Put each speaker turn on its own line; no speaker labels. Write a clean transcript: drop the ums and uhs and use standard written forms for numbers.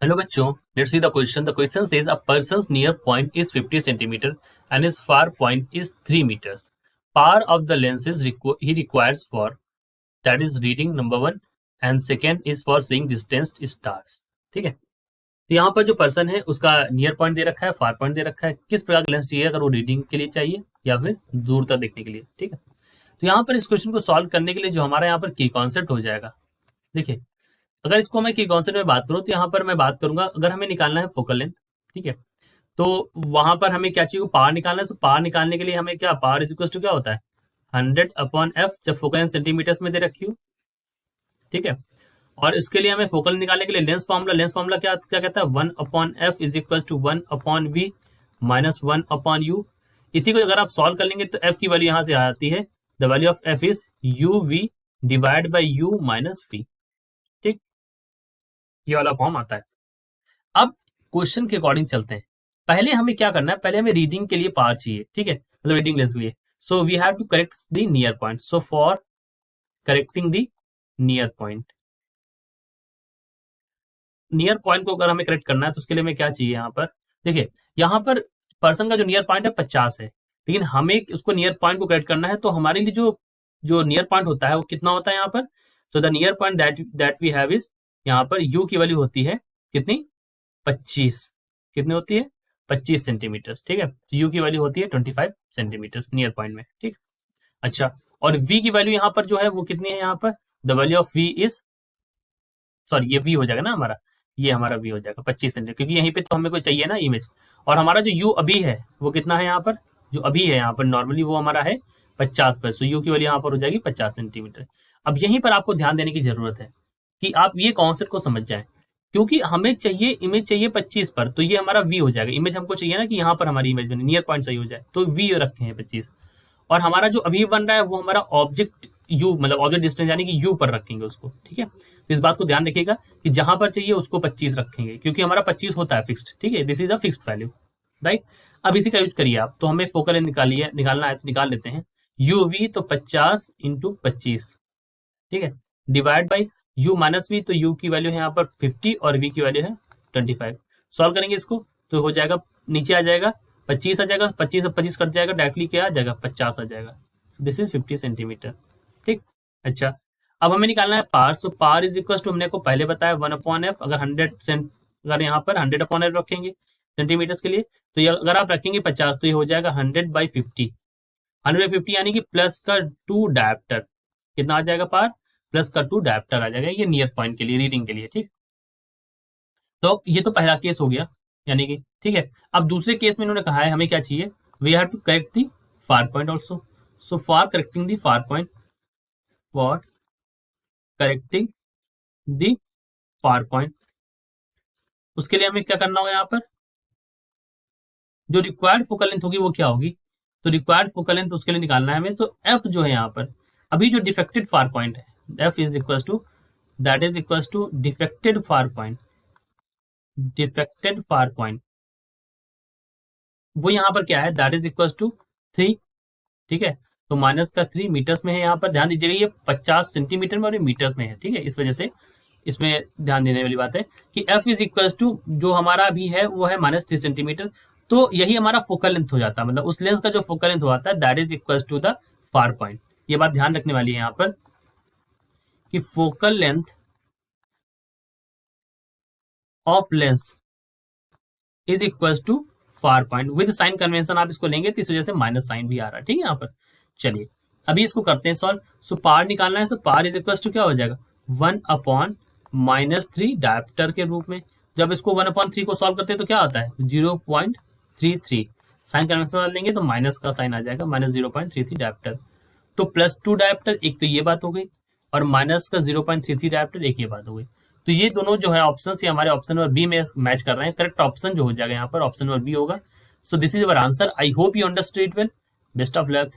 Hello बच्चों, let's see the question. The question says a person's near point is 50 centimeter and his far point is 3 meters. Par of the lenses he requires for that is reading number one and second is for seeing distance stars. ठीक है, तो यहाँ पर जो person है उसका near point दे रखा है, फार पॉइंट दे रखा है, किस प्रकार का लेंस चाहिए, अगर वो रीडिंग के लिए चाहिए या फिर दूर तक देखने के लिए। ठीक है, तो यहाँ पर इस क्वेश्चन को सॉल्व करने के लिए जो हमारा यहाँ पर की कॉन्सेप्ट हो जाएगा, देखिए अगर इसको मैं की कॉन्सेप्ट में बात करूं तो यहाँ पर मैं बात करूंगा अगर हमें निकालना है फोकल लेंथ। ठीक है, तो वहां पर हमें क्या चाहिए, पावर निकालना है। तो पावर निकालने के लिए हमें क्या, पावर इज इक्वल टू क्या होता है 100/f, जब फोकल लेंथ सेंटीमीटर्स में दे रखी हो। ठीक है, और इसके लिए हमें फोकल निकालने के लिए लेंस फॉर्मूला क्या क्या कहता है 1/f is equal to 1/v minus 1/u। इसी को अगर आप सॉल्व कर लेंगे तो f की वैल्यू यहाँ से आ जाती है, the value of f is uv divide by u minus v। ठीक, ये वाला फॉर्म आता है। अब क्वेश्चन के अकॉर्डिंग चलते हैं। पहले हमें क्या करना है, पहले हमें रीडिंग के लिए पावर चाहिए। ठीक है, मतलब रीडिंग लेंस के लिए। So we have to correct the near point. So for correcting the near point, near point को अगर हमें करेक्ट करना है तो उसके लिए हमें क्या चाहिए, यहाँ पर देखिए, यहाँ पर पर्सन का जो नियर पॉइंट है 50 है, लेकिन हमें उसको नियर पॉइंट को करेक्ट करना है तो हमारे लिए जो जो नियर पॉइंट होता है वो कितना होता है यहाँ पर। So the near point that we have is, यहाँ पर u की वैल्यू होती है कितनी, 25। कितनी होती है, 25 सेंटीमीटर। ठीक है, तो u की वैल्यू होती है 25 सेंटीमीटर नियर पॉइंट में। ठीक, अच्छा, और v की वैल्यू यहाँ पर जो है वो कितनी है, यहाँ पर the value of v is, sorry ये v हो जाएगा ना हमारा, ये हमारा v हो जाएगा 25 सेंटीमीटर, क्योंकि यहीं पे तो हमें कोई चाहिए ना इमेज। और हमारा जो u अभी है वो कितना है, यहाँ पर जो अभी है यहाँ पर नॉर्मली वो हमारा है 50 पर। सो u की वैल्यू यहाँ पर हो जाएगी 50 सेंटीमीटर। अब यहीं पर आपको ध्यान देने की जरूरत है कि आप ये कॉन्सेप्ट को समझ जाएं, क्योंकि हमें चाहिए इमेज चाहिए 25 पर, तो ये हमारा v हो जाएगा। इमेज हमको चाहिए ना कि यहाँ पर हमारी इमेज बने, नियर पॉइंट सही हो जाए, तो v रखे हैं 25। और हमारा जो अभी बन रहा है वो हमारा ऑब्जेक्ट u, मतलब ऑब्जेक्ट डिस्टेंस यानी कि u पर रखेंगे उसको। ठीक है, तो इस बात को ध्यान रखिएगा कि जहां पर चाहिए उसको 25 रखेंगे, क्योंकि हमारा 25 होता है फिक्स्ड। ठीक है, this is a fixed value, right. अब इसी का यूज करिए आप, तो हमें फोकल लेंथ निकालना है तो निकाल लेते हैं। uv तो 50 इंटू 25, ठीक है, divide by u minus v, तो u की वैल्यू है यहाँ पर 50 और v की वैल्यू है 25। सॉल्व करेंगे इसको तो हो जाएगा, नीचे आ जाएगा 25 आ जाएगा, 25 से 25 कट जाएगा, डायरेक्टली क्या आ जाएगा 50 आ जाएगा। This is 50 centimetre. ठीक, अच्छा, अब हमें निकालना है पार। सो पार इज इक्वल टू, हमने को पहले बताया 1/f, अगर 100 सेंट, अगर यहाँ पर 100/f रखेंगे सेंटीमीटर के लिए, तो ये अगर आप रखेंगे 50 तो ये हो जाएगा 100/50। 100/50 यानी कि प्लस का 2 डायप्टर, कितना आ जाएगा पार, प्लस का 2 डायप्टर आ जाएगा, ये नियर पॉइंट के लिए, रीडिंग के लिए। ठीक, तो ये तो पहला केस हो गया, यानी कि ठीक है। अब दूसरे केस में इन्होंने कहा है हमें क्या चाहिए, we have to correct the far point also. So for correcting the far point, for correcting the far point, उसके लिए हमें क्या करना होगा, यहाँ पर जो रिक्वायर्ड फोकल लेंथ होगी वो क्या होगी, तो रिक्वायर्ड फोकल लेंथ उसके लिए निकालना है हमें। तो एफ जो है यहाँ पर अभी जो डिफेक्टेड फार पॉइंट है, F is equal to, that is equal to defected far point, defected far point वो यहाँ पर क्या है, दैट इज इक्वल टू 3। ठीक है, तो माइनस का 3 मीटर्स में है, यहाँ पर ध्यान दीजिएगा ये 50 सेंटीमीटर में और ये मीटर्स में है। ठीक है, इस वजह से इसमें ध्यान देने वाली बात है कि f इज इक्वल टू जो हमारा अभी है वो है -3 सेंटीमीटर, तो यही हमारा फोकल लेंथ हो जाता है, मतलब उस लेंस का जो फोकल लेंथ होता है that is equal to the far point. ये बात ध्यान रखने वाली है यहाँ पर कि focal length of lens is equal to far point. With sign convention आप इसको लेंगे तो इस वजह से माइनस साइन भी आ रहा है। ठीक है, यहाँ पर चलिए अभी इसको करते हैं सॉल्व। सो पार निकालना है, सो पार इज इक्वल टू क्या हो जाएगा 1/-3 डायप्टर के रूप में। जब इसको 1/3 को सॉल्व करते हैं तो क्या आता है 0.33, साइन कन्वेंशन डाल देंगे तो माइनस का साइन आ जाएगा, -0.33 डायप्टर। तो +2 डायप्टर, एक तो ये बात हो गई, और माइनस का 0.33 डायप्टर, एक ये बात हो गई। तो ये दोनों जो है ऑप्शन ये हमारे ऑप्शन नंबर बी में मैच कर रहे हैं। करेक्ट ऑप्शन जो हो जाएगा यहाँ पर ऑप्शन नंबर बी होगा। So this is our answer. I hope you understood it well. Best of luck.